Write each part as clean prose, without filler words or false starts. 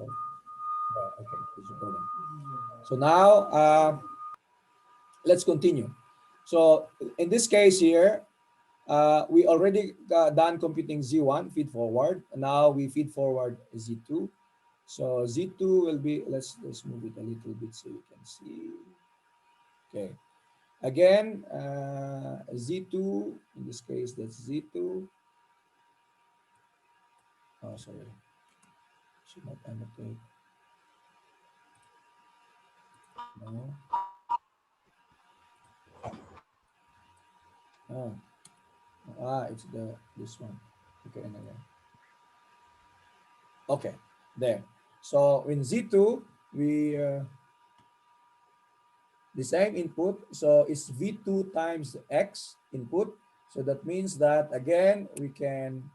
Yeah, okay, it's recording. So now let's continue. So in this case here, we already done computing Z1, feed forward. Now we feed forward Z2. So Z2 will be, let's move it a little bit so you can see. Okay. Again, Z2, in this case, that's Z2. Oh, sorry. Should not annotate. No. Oh. It's this one. Okay, anyway. Okay, there. So in Z2, we the same input. So it's V2 times X input. So that means that again, we can,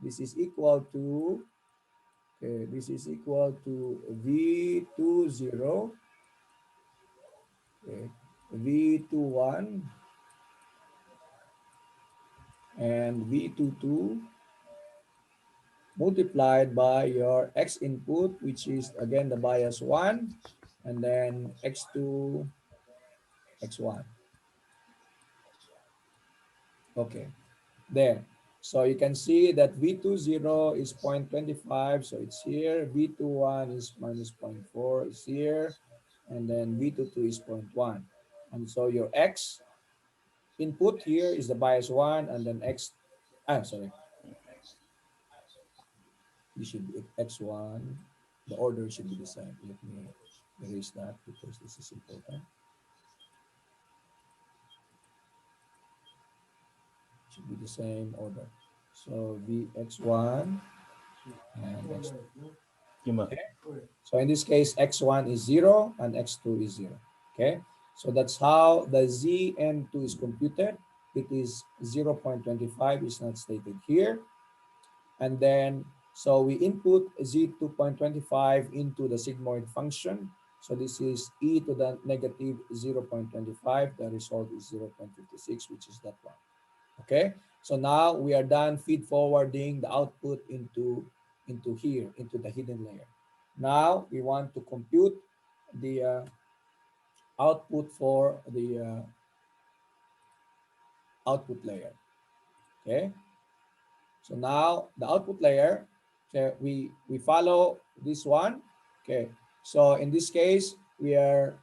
this is equal to, okay, this is equal to V20, okay, V21 and V22 multiplied by your X input, which is again the bias 1, and then X2, X1. Okay, there. So you can see that V20 is 0.25, so it's here. V21 is minus 0.4, is here. And then V22 is zero point 0.1. And so your X input here is the bias 1, and then sorry, this should be X1. The order should be the same. Let me erase that because this is important. Should be the same order. So VX1 and X2. Cuma. Okay. So in this case, X1 is 0 and X2 is 0. Okay. So that's how the ZN2 is computed. It is 0 0.25, is not stated here. And then, so we input Z2.25 into the sigmoid function. So this is e to the negative 0 0.25. The result is 0 0.56, which is that one. Okay, so now we are done feed forwarding the output into here, into the hidden layer. Now we want to compute the output for the output layer. Okay, so now the output layer, okay, we follow this one. Okay, so in this case we are,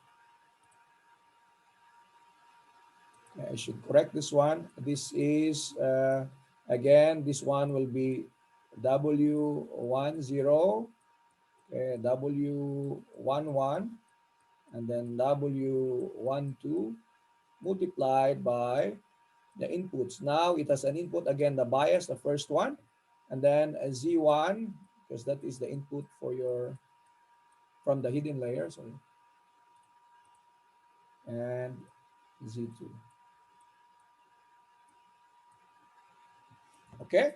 I should correct this one. This is again, this one will be W10, okay, W11, and then W12 multiplied by the inputs. Now it has an input again, the bias, the first one, and then a Z1, because that is the input for your, from the hidden layer, sorry, and Z2. Okay.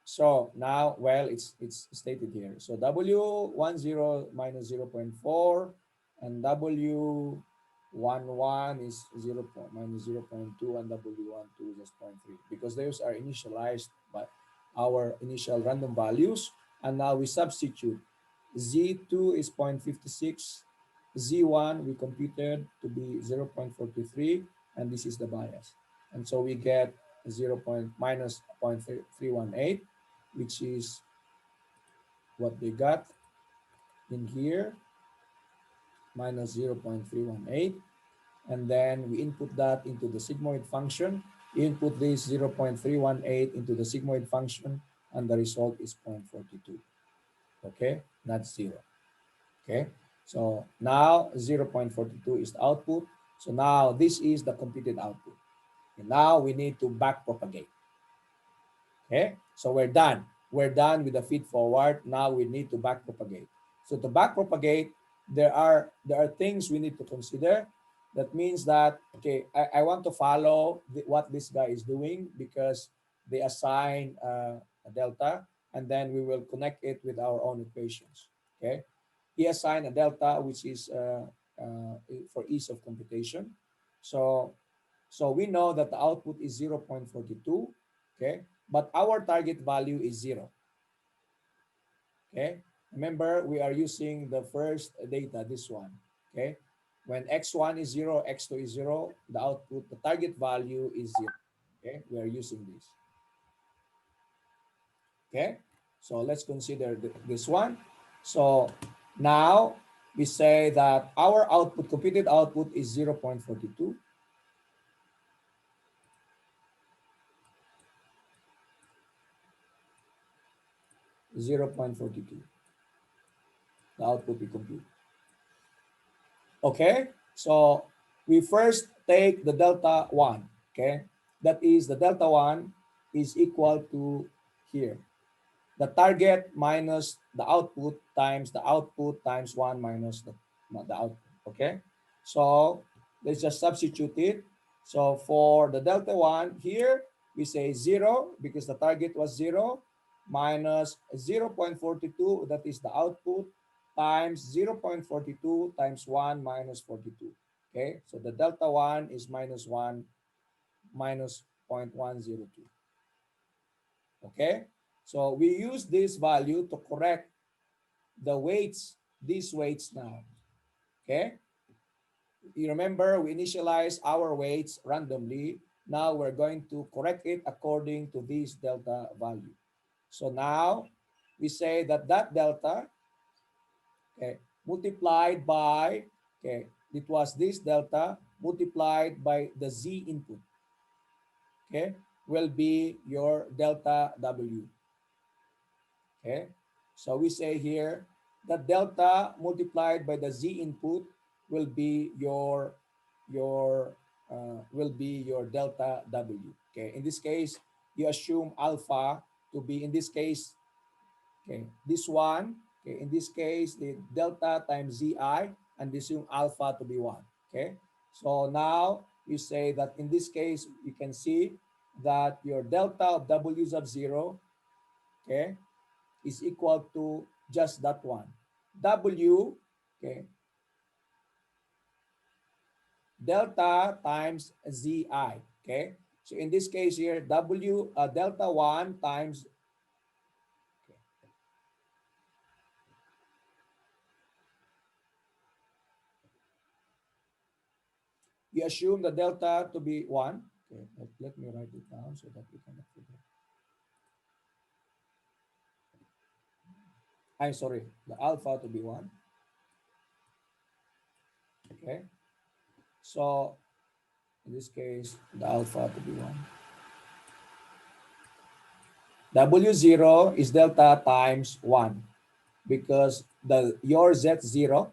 So now, well, it's stated here. So W10 minus 0 0.4 and W11 is 0 minus 0 0.2 and W12 is just 0.3 because those are initialized by our initial random values. And now we substitute. Z2 is 0.56. Z1 we computed to be 0 0.43, and this is the bias. And so we get 0.318, which is what they got in here, minus 0.318. And then we input that into the sigmoid function. You input this 0.318 into the sigmoid function, and the result is 0.42. Okay, not 0. Okay, so now 0.42 is the output. So now this is the computed output. And now we need to back propagate. Okay, so we're done. We're done with the feed forward. Now we need to back propagate. So to back propagate, there are things we need to consider. That means that, okay, I want to follow what this guy is doing because they assign a delta, and then we will connect it with our own equations. Okay, he assigned a delta, which is for ease of computation. So we know that the output is 0.42. Okay, but our target value is 0. Okay, Remember, we are using the first data, this one. Okay. When x1 is 0, x2 is 0, the output, the target value is 0. Okay. We are using this. Okay. So let's consider this one. So now we say that our output, computed output is 0.42. 0.42. The output we compute. Okay, so we first take the delta 1. Okay, that is the delta 1 is equal to here. The target minus the output times 1 minus the output. Okay, so let's just substitute it. So for the delta 1 here, we say 0 because the target was 0 minus 0.42, that is the output, times 0.42 times 1 minus 42. Okay, so the delta 1 is minus 1 minus 0.102. Okay, so we use this value to correct the weights, these weights now. Okay, you remember we initialize our weights randomly. Now we're going to correct it according to this delta value. So now we say that that delta, okay, multiplied by, okay, it was this delta multiplied by the z input, okay, will be your delta w. Okay, so we say here that delta multiplied by the z input will be your delta w. Okay, in this case you assume alpha to be, in this case, okay, this one, okay, in this case the delta times zi, and assume alpha to be 1. Okay, so now you say that in this case you can see that your delta of w's of 0, okay, is equal to just that one. W, okay, delta times Zi, okay? So in this case here, delta 1 times, okay, you assume the delta to be 1. Okay, let me write it down so that we cannot forget. I'm sorry, the alpha to be 1. Okay, so in this case, the alpha to be 1. W0 is delta times 1 because your Z0,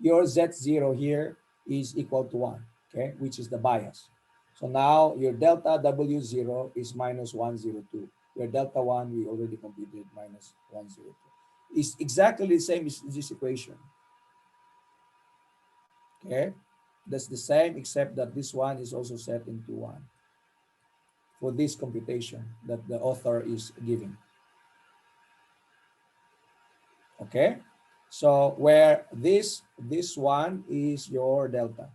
your Z0 here is equal to 1, okay, which is the bias. So now your delta W0 is minus 102. Your delta 1 we already computed, minus 102. It's exactly the same as this equation, okay? That's the same except that this one is also set into 1 for this computation that the author is giving, okay? So where this one is your delta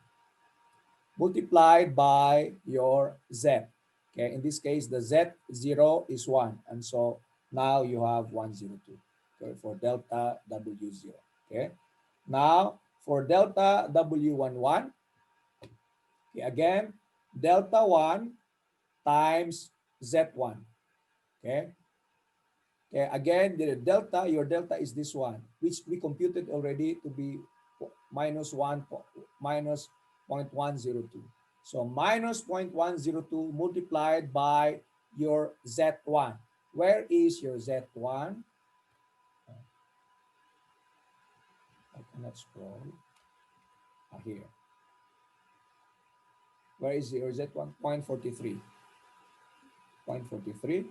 multiplied by your z. Okay, in this case, the z0 is 1. And so now you have 102, okay, for delta w0. Okay, now for delta w11, okay, again, delta 1 times z1. Okay, okay, again, your delta is this one, which we computed already to be minus 1, minus 0.102. So minus 0.102 multiplied by your Z1. Where is your Z1? I cannot scroll. Here. Where is your Z1? 0.43. 0.43.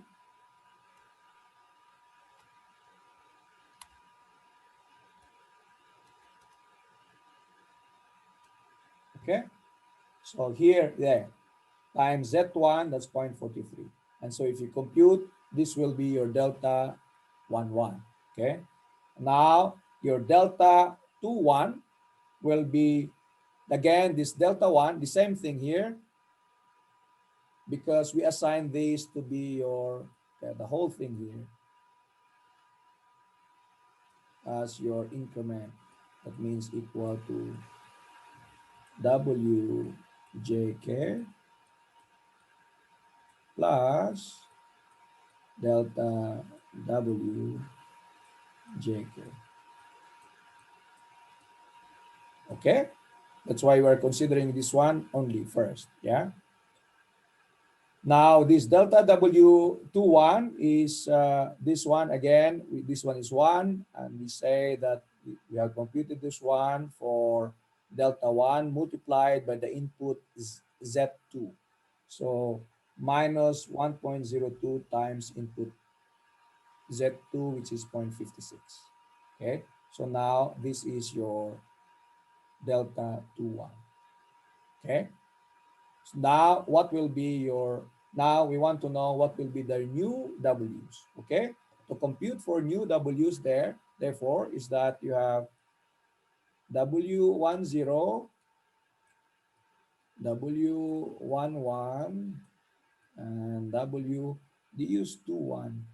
Okay. So here, there, times Z1, that's 0.43. And so if you compute, this will be your delta 11. Okay. Now, your delta 21 will be, again, this delta 1, the same thing here, because we assign this to be your, okay, the whole thing here. as your increment. That means equal to WJK plus delta WJK. Okay? That's why we're considering this one only first. Yeah? Now, this delta W21 is this one again. This one is 1. And we say that we have computed this one for delta 1 multiplied by the input Z2. So, minus 1.02 times input Z2, which is 0.56. Okay. So, now this is your delta 21. Okay. So now, what will be your, now we want to know what will be the new W's, okay? To compute for new W's there, therefore, is that you have W10, W11, and W, they use 21.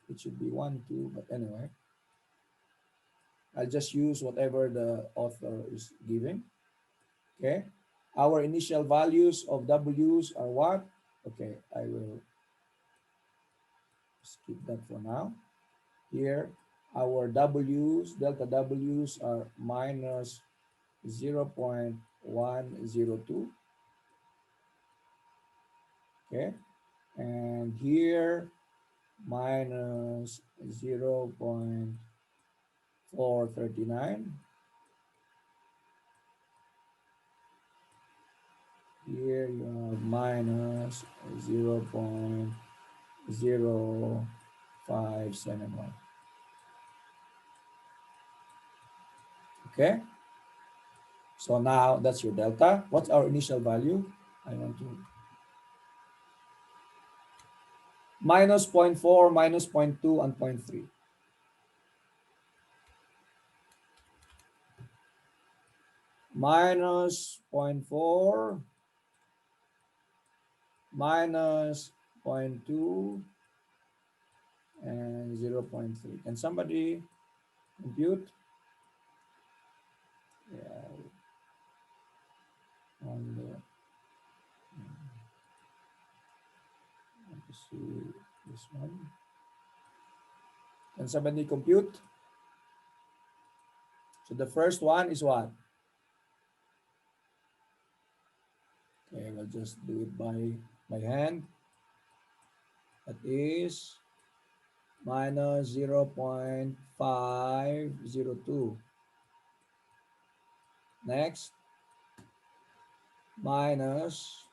It should be 1, 2, but anyway, I'll just use whatever the author is giving, okay? Our initial values of W's are what? Okay, I will skip that for now. Here, our W's, delta W's are minus 0.102, okay? And here, minus 0.439. Here you have minus 0.0571, okay? So now that's your delta. What's our initial value? I want to minus zero point 0.4, minus zero point 0.2, and zero point 0.3. Minus zero point 0.4, minus zero point 0.2, and 0.3. Can somebody compute? Yeah, on the, let me see this one. Can somebody compute? So the first one is what? Okay, we'll just do it by hand. That is minus 0.502. Next, minus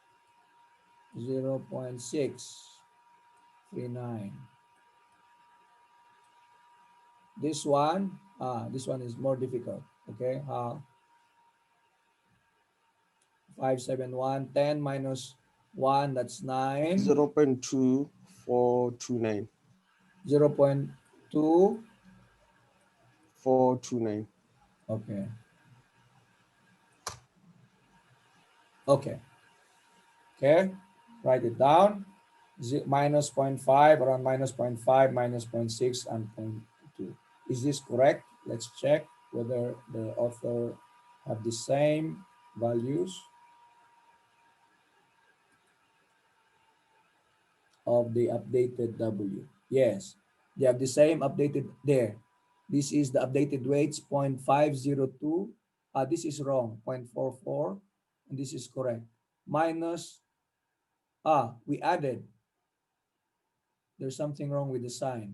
0.639. This one is more difficult. Okay, 571, 10 minus 1, that's 9. 0.2429. 0.2, 429. okay, okay, okay, write it down. Minus zero point 0.5, around minus zero point 0.5, minus zero point 0.6, and zero point 0.2. Is this correct? Let's check whether the author have the same values of the updated W. Yes, they have the same updated there. This is the updated weights 0.502. This is wrong, 0.44, and this is correct. Minus, we added. There's something wrong with the sign.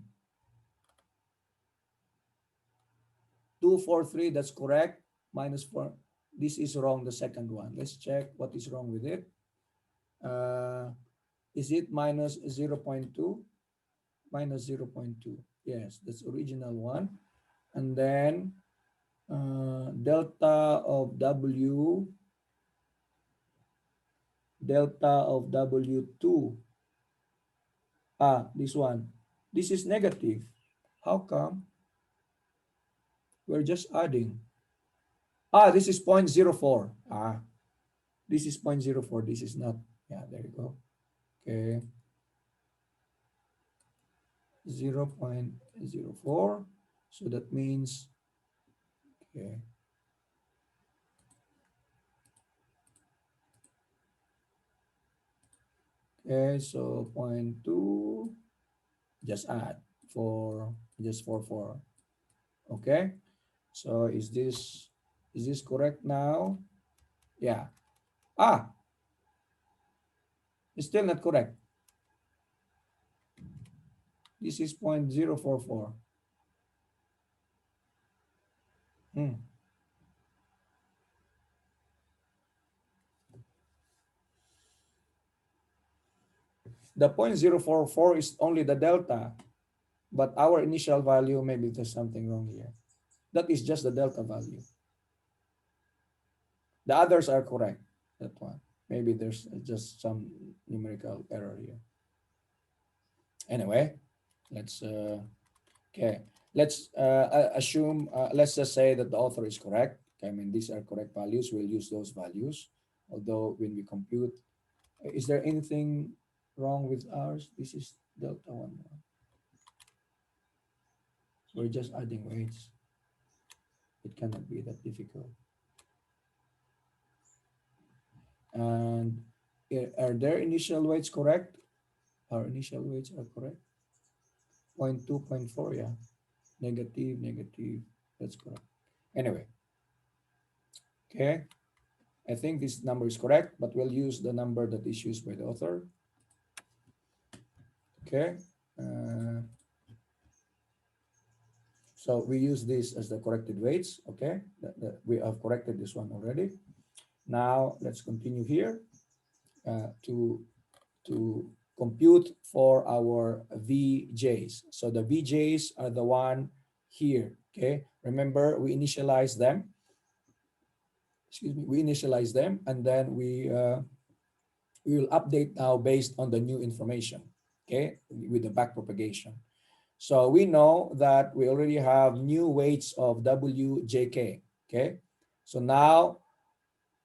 243, that's correct. Minus 4, this is wrong, the second one. Let's check what is wrong with it. Uh, is it minus 0.2? Minus 0.2. Yes, that's original one. And then delta of W, delta of W2. This one. This is negative. How come? We're just adding. This is 0.04. This is 0.04. This is not. Yeah, there you go. Okay. 0.04. So that means Okay. Okay, so point 2, just add for just for 4. Okay. So is this correct now? Yeah. Ah, it's still not correct. This is 0.044. Hmm. The 0.044 is only the delta, but our initial value, maybe there's something wrong here. That is just the delta value. The others are correct. That one. Maybe there's just some numerical error here. Anyway, let's okay. Let's assume. Let's just say that the author is correct. Okay, I mean these are correct values. We'll use those values. Although when we compute, is there anything wrong with ours? This is delta one. We're just adding weights. It cannot be that difficult. And are their initial weights correct? Our initial weights are correct. Point 2, point 4, yeah. Negative, negative. That's correct. Anyway, okay. I think this number is correct, but we'll use the number that is used by the author. Okay. Uh, so we use this as the corrected weights. Okay. We have corrected this one already. Now let's continue here to compute for our VJs. So the VJs are the one here. Okay. Remember, we initialize them. Excuse me. We initialize them, and then we will update now based on the new information. Okay, with the back propagation. So we know that we already have new weights of WJK. Okay, so now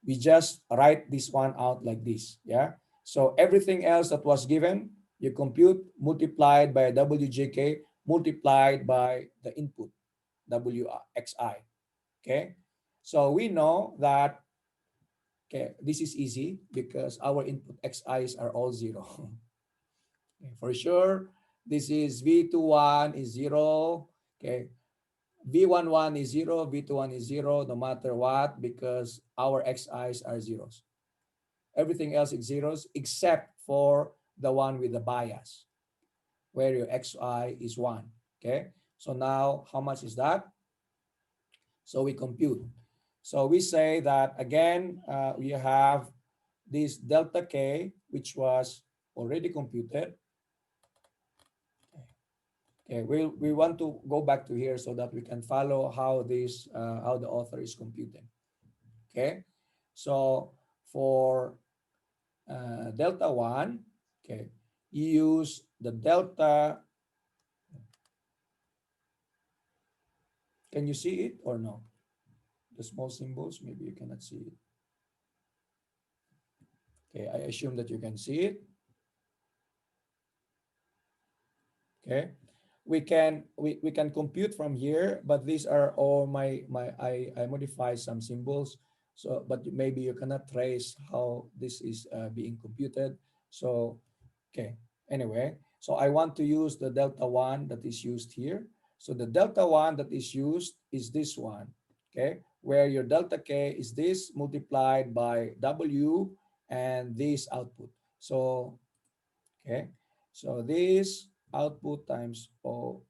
we just write this one out like this. Yeah. So everything else that was given, you compute multiplied by WJK multiplied by the input WXI. Okay. So we know that, okay, this is easy because our input XIs are all zero. Okay, for sure, this is V21 is 0. Okay, V11 is 0, V21 is 0, no matter what, because our XIs are zeros. Everything else is zeros except for the one with the bias, where your XI is 1. Okay, so now how much is that? So we compute. So we say that again, we have this delta K, which was already computed. Okay, we want to go back to here so that we can follow how this how the author is computing. Okay, so for delta one, okay, you use the delta. Can you see it or no? The small symbols, maybe you cannot see it. Okay, I assume that you can see it. Okay, we can compute from here, but these are all my I modify some symbols, so but maybe you cannot trace how this is being computed. So okay, anyway, so I want to use the delta one that is used here. So the delta one that is used is this one. Okay, where your delta K is this multiplied by W and this output. So okay, so this output times O,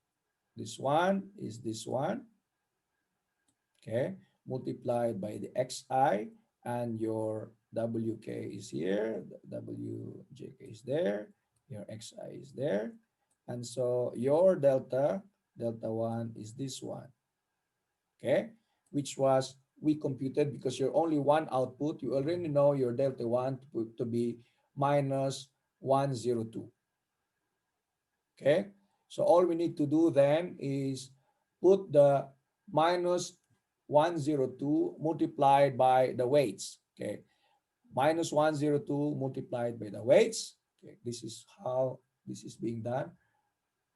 this one is this one, okay, multiplied by the XI, and your WK is here, WJK is there, your XI is there, and so your delta 1 is this one, okay, which was we computed because you're only one output, you already know your delta 1 to be minus 102. Okay, so all we need to do then is put the minus 102 multiplied by the weights. Okay, minus 102 multiplied by the weights. Okay, this is how this is being done.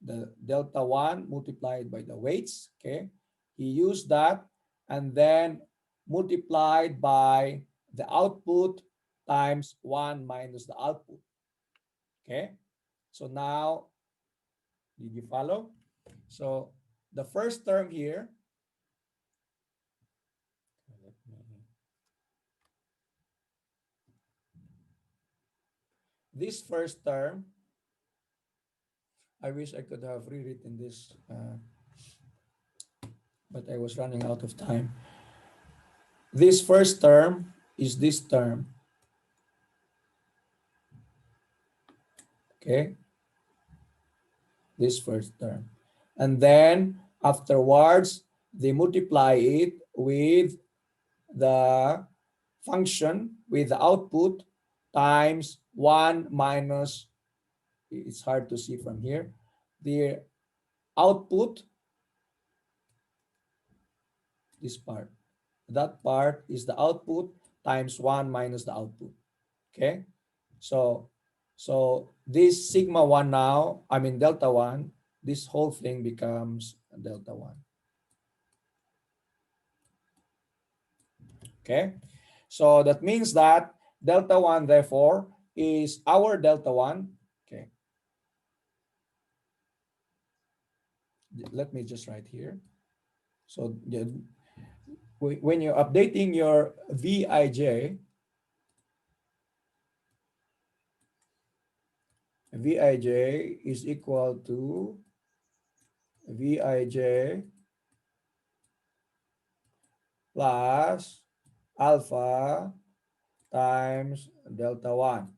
The delta 1 multiplied by the weights. Okay, he used that. and then multiplied by the output times 1 minus the output. Okay? So now, did you follow? So the first term here, let me, this first term, I wish I could have rewritten this, but I was running out of time. This first term is this term. Okay? This first term. And then afterwards, they multiply it with the function, with the output, times 1 minus, it's hard to see from here, the output, this part. That part is the output times 1 minus the output. Okay? So, so this sigma 1 now, I mean delta 1, this whole thing becomes delta 1. Okay? So that means that delta 1 therefore is our delta 1. Okay. Let me just write here. So when you're updating your VIJ, VIJ is equal to VIJ plus alpha times delta 1.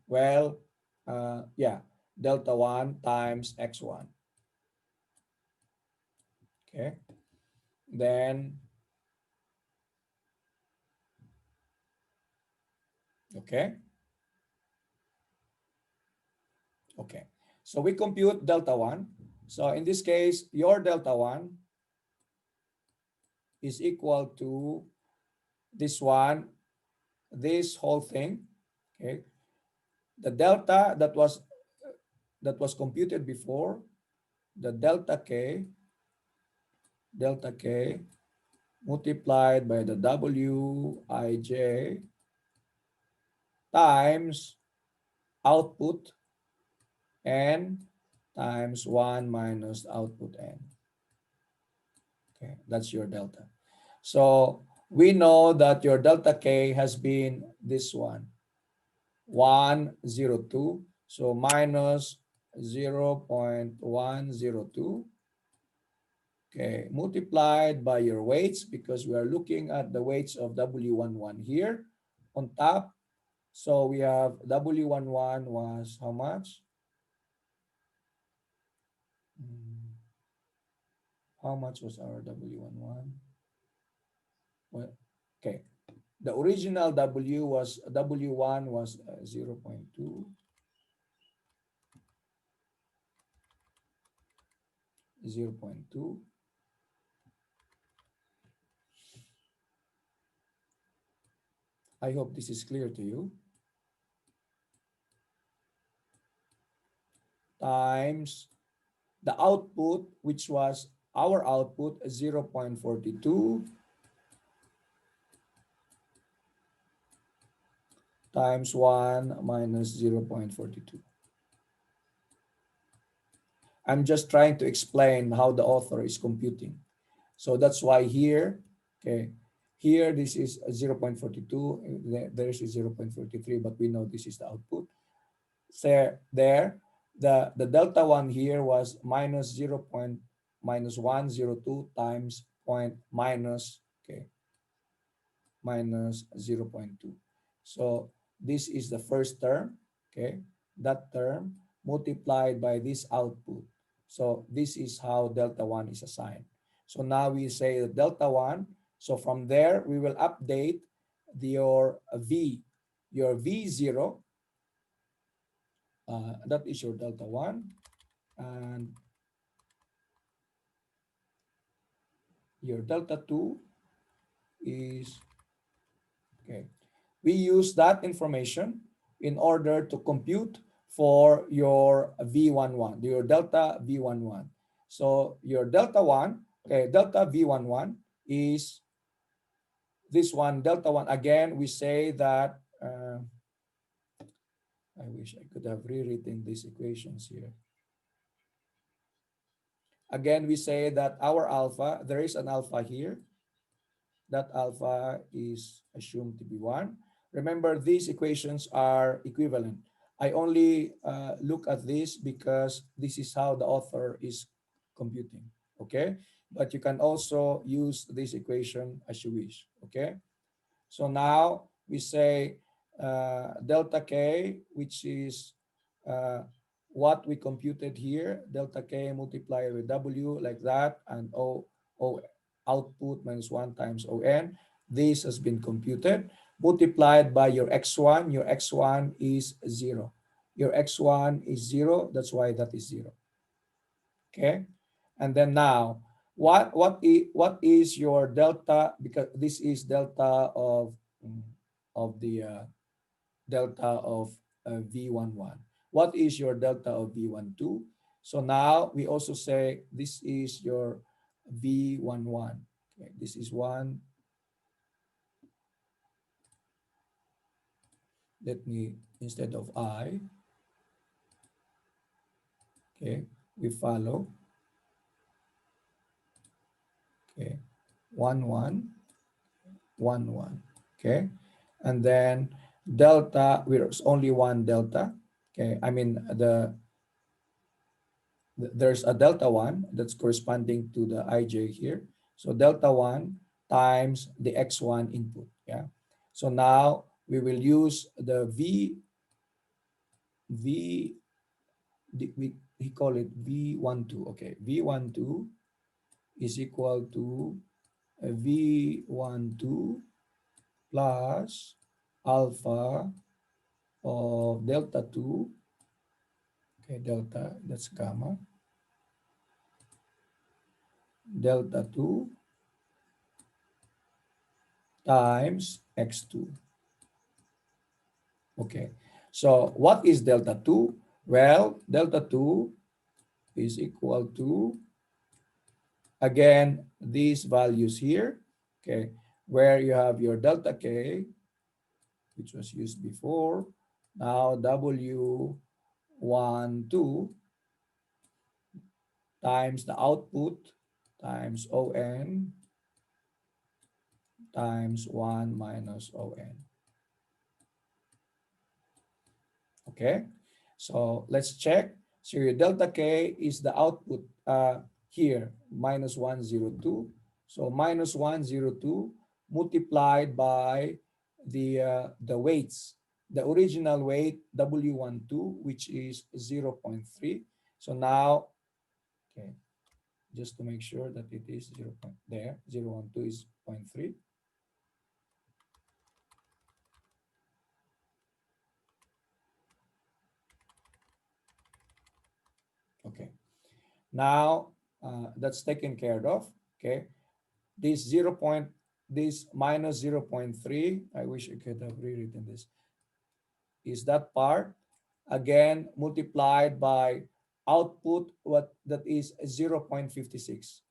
Well, yeah, delta 1 times x1. Okay. Then, okay. Okay. So we compute delta 1. So in this case, your delta 1 is equal to this one, this whole thing. Okay. The delta that was computed before, the delta k multiplied by the wij times output n times 1 minus output n. Okay, that's your delta. So we know that your delta k has been this one, 102. So minus 0.102. Okay, multiplied by your weights, because we are looking at the weights of W11 here on top. So we have W11 was how much? How much was our W11? Well, okay. The original W1 was 0.2, 0.2. I hope this is clear to you. Times the output, which was our output 0.42, times 1 minus 0.42. I'm just trying to explain how the author is computing. So that's why here, okay, here this is 0.42, there's 0.43, but we know this is the output. So there, the delta 1 here was minus 102 times point minus, okay, minus 0.2. So this is the first term, okay, that term multiplied by this output. So this is how delta 1 is assigned. So now we say that delta 1, so from there we will update your V0, that is your delta 1, and your delta 2 is, okay, we use that information in order to compute for your V11, your delta V11. So your delta 1 Okay, delta V11 is this one, delta 1. Again, we say that, I wish I could have rewritten these equations here. Again, we say that our alpha, there is an alpha here. That alpha is assumed to be 1. Remember, these equations are equivalent. I only look at this because this is how the author is computing, okay? But you can also use this equation as you wish, okay? So now we say delta K, which is uh, what we computed here, delta K multiplied with W like that, and O output minus 1 times ON. This has been computed, multiplied by your X1. Your X1 is 0. Your X1 is 0. That's why that is 0. Okay. And then now, what is your delta? Because this is delta of the delta of V11. What is your delta of V12? So now we also say this is your V11. Okay, this is one. Let me, instead of I, okay, we follow, okay, 1 1 1 1. Okay, and then delta, there's only one delta. Okay, I mean there's a delta 1 that's corresponding to the ij here. So delta 1 times the x1 input. Yeah, so now we will use the v we call it v12. Okay, v12 is equal to v12 plus alpha of delta 2. Okay, delta, that's gamma, delta 2 times x2. Okay, so what is delta 2? Well, delta 2 is equal to, again, these values here, okay, where you have your delta k, which was used before, now W12 times the output times On times 1 minus On. Okay, so let's check. So your delta K is the output here, minus 102. So minus 102 multiplied by the weights. The original weight, W12, which is 0 0.3. So now, okay, just to make sure that it is 0 point, there, 0.12 is zero point 0.3. Okay, now that's taken care of. Okay, this 0 point, this minus 0 0.3, I wish I could have rewritten this, is that part, again multiplied by output, what that is 0 0.56.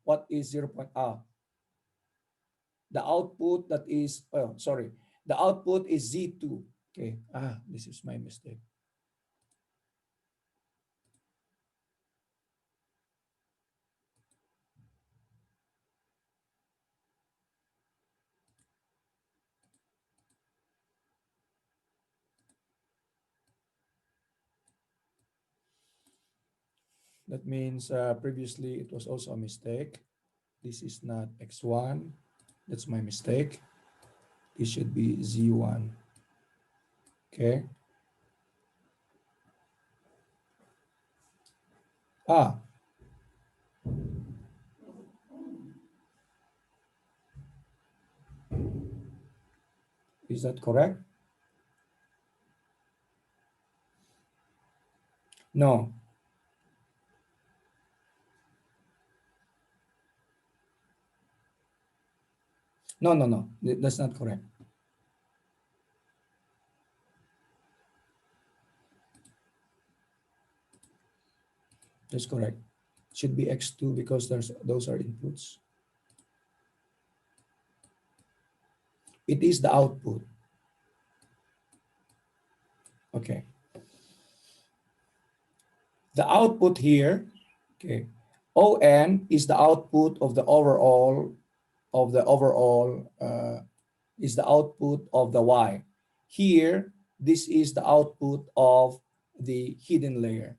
What is 0 point, the output that is, oh sorry, the output is Z2. Okay, this is my mistake. That means previously it was also a mistake. This is not X1. That's my mistake. This should be Z1. Okay. Ah, is that correct? No, no. That's not correct. That's correct. should be x2 because those are inputs. It is the output. Okay. The output here, okay, On is the output of the overall is the output of the Y. Here, this is the output of the hidden layer.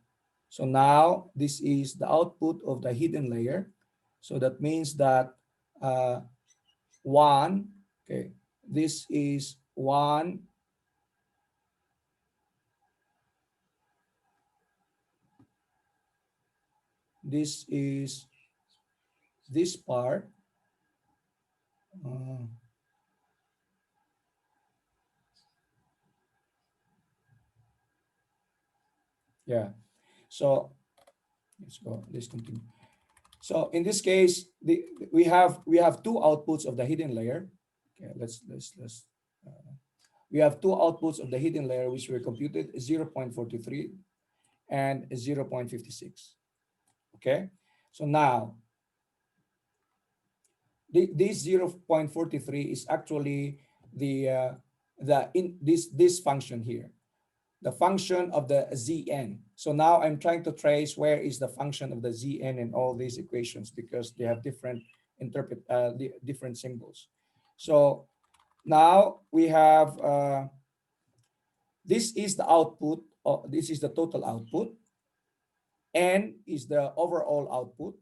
So now this is the output of the hidden layer. So that means that uh, one, okay, this is one, this is this part. Uh, yeah. So let's continue. So in this case, we have two outputs of the hidden layer. Okay, let's we have two outputs of the hidden layer which were computed 0.43 and 0.56. Okay, so now this 0.43 is actually the in this function here, the function of the Zn. So now I'm trying to trace where is the function of the Zn in all these equations because they have different different symbols. So now we have this is the output, this is the total output, N is the overall output.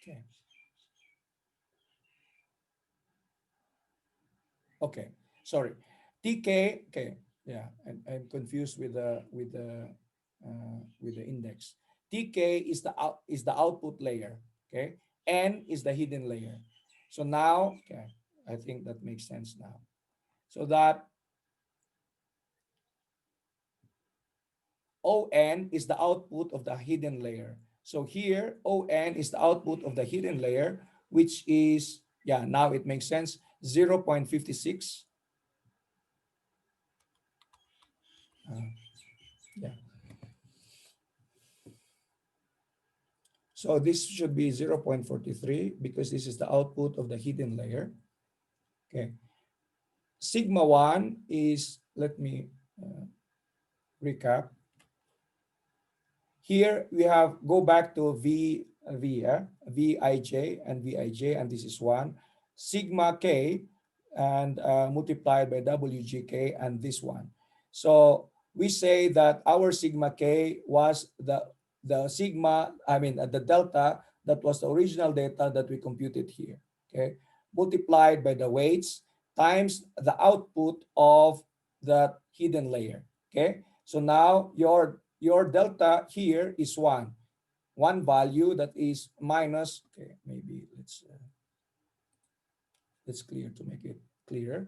Okay. Okay. Sorry. TK. Okay. Yeah. I'm confused with the index. TK is the output layer. Okay. N is the hidden layer. So now, okay, I think that makes sense now. So that On is the output of the hidden layer. So here, On is the output of the hidden layer, which is, yeah, now it makes sense, 0.56. Uh, yeah. So this should be 0.43 because this is the output of the hidden layer. Okay. Sigma 1 is, let me recap. Here we have, go back to Vij and Vij, and this is 1. Sigma K and multiplied by Wgk and this one. So we say that our sigma K was the sigma, I mean the delta that was the original data that we computed here, okay? Multiplied by the weights times the output of the hidden layer, okay? So now your delta here is one value that is minus, okay, maybe let's clear to make it clearer.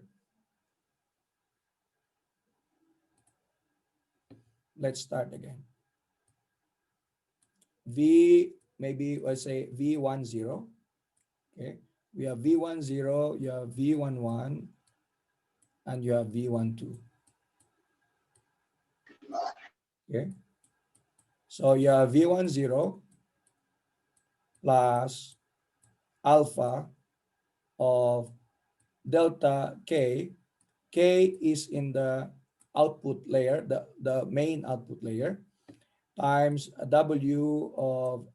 Let's start again. V, maybe let's say V10. Okay. We have V10, you have V11, and you have V12. Okay. So you have V10 plus alpha of delta K. K is in the output layer, the main output layer, times W of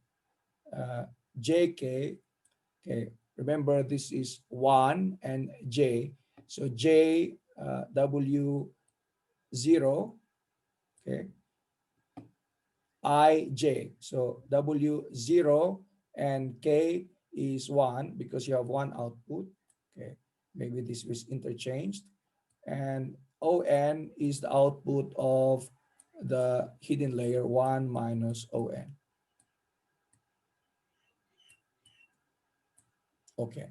JK. Okay, remember this is 1 and J. So J W0, okay, IJ. So W0 and K is 1 because you have one output. Okay, maybe this was interchanged. And On is the output of the hidden layer, 1 minus On. Okay.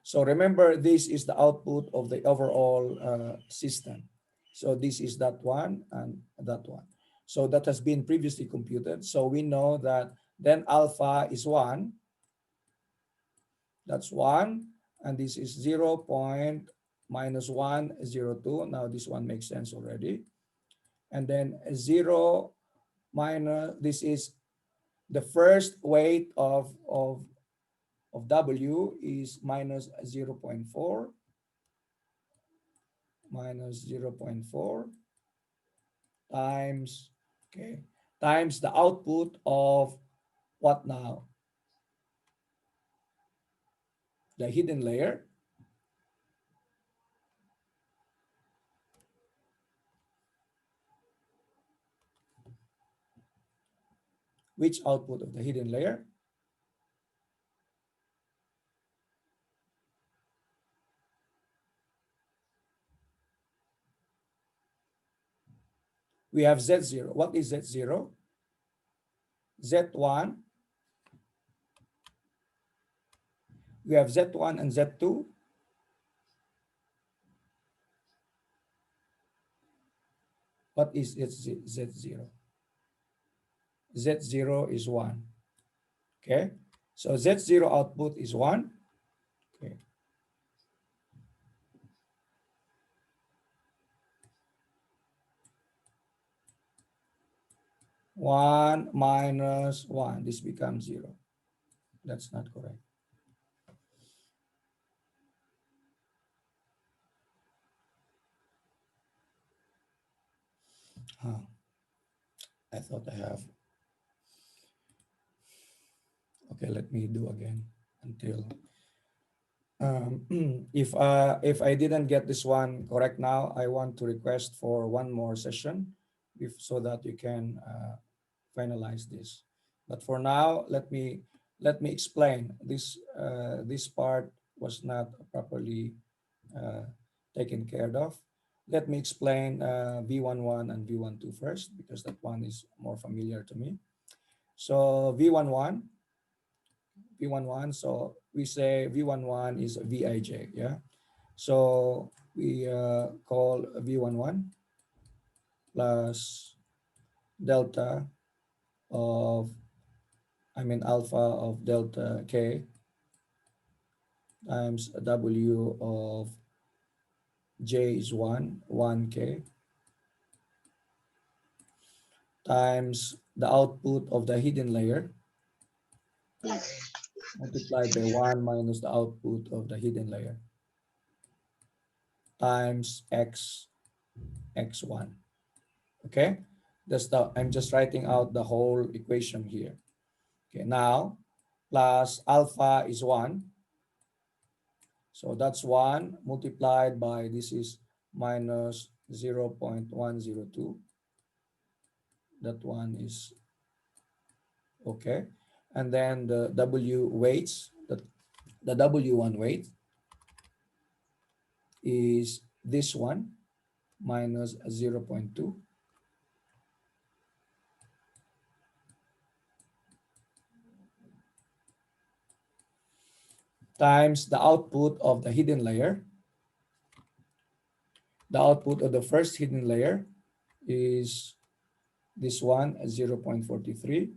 So remember, this is the output of the overall system. So this is that one and that one. So that has been previously computed. So we know that then alpha is 1. That's 1. And this is 0 point minus 102. Now this one makes sense already. And then 0 minus, this is the first weight of W is minus 0.4 minus 0.4 times, okay, times the output of what now? The hidden layer, which output of the hidden layer? We have Z0. What is Z0? Z1, we have Z1 and Z2. What is Z0? Z0 is 1. Okay. So Z0 output is 1. Okay. 1 minus 1. This becomes 0. That's not correct. Huh. I thought I have. Okay, let me do again until if I didn't get this one correct now, I want to request for one more session if so that you can finalize this. But for now, let me explain this. This part was not properly uh, taken care of. Let me explain V11 and V12 first because that one is more familiar to me. So V11, so we say V11 is Vij, yeah. So we call V11 plus delta of, I mean alpha of delta K times W of J is 1K times the output of the hidden layer multiplied by 1 minus the output of the hidden layer times x1. Okay, I'm just writing out the whole equation here. Okay, now plus alpha is 1, so that's 1 multiplied by, this is minus 0.102. That one is okay. And then the W weights, the W1 weight is this one minus 0.2 times the output of the hidden layer. The output of the first hidden layer is this one 0.43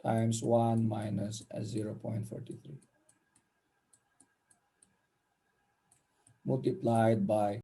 times 1 minus 0.43 multiplied by